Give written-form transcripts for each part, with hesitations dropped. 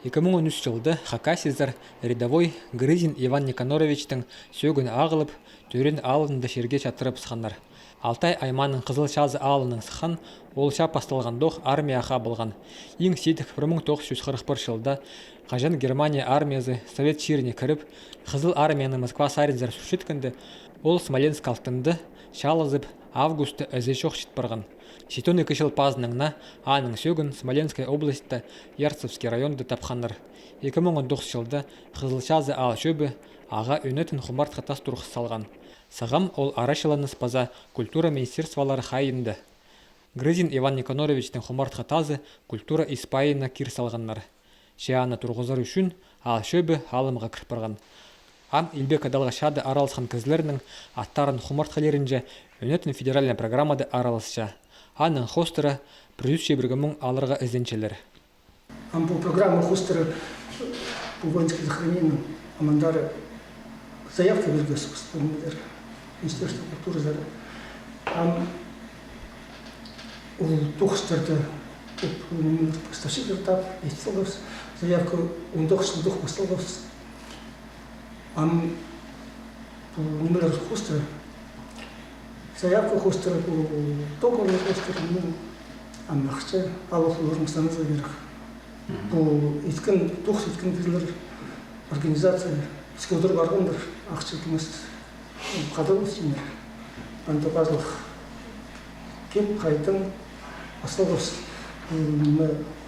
2013 жылды Хакасиздар рядовой Грызин Иван Никаноровичтің сөгін ағылып, төрен алынды шерге чатырып сықандар. Алтай айманын қызыл шазы алының сыхан, олша пасталған доқ армияға болған. Ең сетік 1941 жылда Қажан Германия армиясы Совет шеріне кіріп, қызыл армияны Москва саринзар сүршеткінді, ол Смоленск алтынды шалызып августы әзі шоқ барған. Шетон 2 жыл пазыныңна аның сөгін Смоленская областьта Ярцевский районды тапқаныр. 2019 жылда Қызылшазы ал шөбі аға өнетін құмартқа тас тұрғыз салған. Сағам ол арашыланы спаза культура министерстволары хайынды. Грызин Иван Никаноровичтің құмартқа тазы культура испайына кир салғаннар. Шеяны тұрғызар үшін ал шөбі алымға кірпірған. Ам Илбек адалға шады аралысқан кізлерінің аттарын құмартқалерінже өнетін федеральный программады аралысша. Аның хостера предыдущий бригамун алырға ізденчелер. Ам по программу хостера по воинским захоронениям амандары заявка берген собственномдер Министерство культуры зары. Ам ол тоқыстарды поставщик тап естілгіз заявка 19 жылдық басталғыз. Ам по номер хостера заявка хостера по договору хостера амнахча алып орнымыздан заверх. По иткін тоқс иткін кізлер организация скудыр барғандар ақчылтымыз қадыл сенер. Антопазлық кеп қайтын асылғыз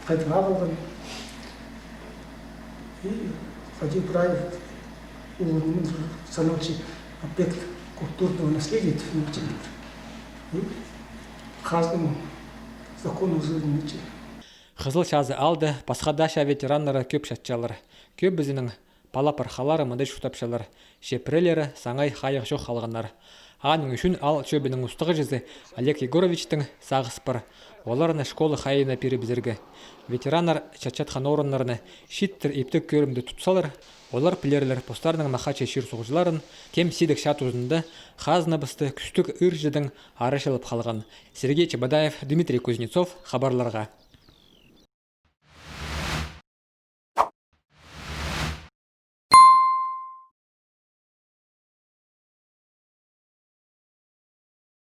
қайтын ағылған. И ходи проект становчий объект культурного наследия қаздың закону зырынычы. Қызыл шазы алды пасхадаша ветеранлары көп шатчалар. Көп бізінің палапархалары мыдай шутапшалар. Шепрелері саңай қайық жоқ қалғанар. Аның үшін ал шөбінің ұстығы жызы Олег Егоровичтің сағыспыр. Оларыны школы қайына пері бізіргі. Ветеранар чатчатқан орынларыны шиттір ептік көрімді тұтсалар. Олар пілерлер постарының мақача шыр соғжыларын кем сидік шат ұзынды қазына бұсты күштік үржідің арашылып қалған. Сергей Чебадаев, Дмитрий Кузнецов хабарларға.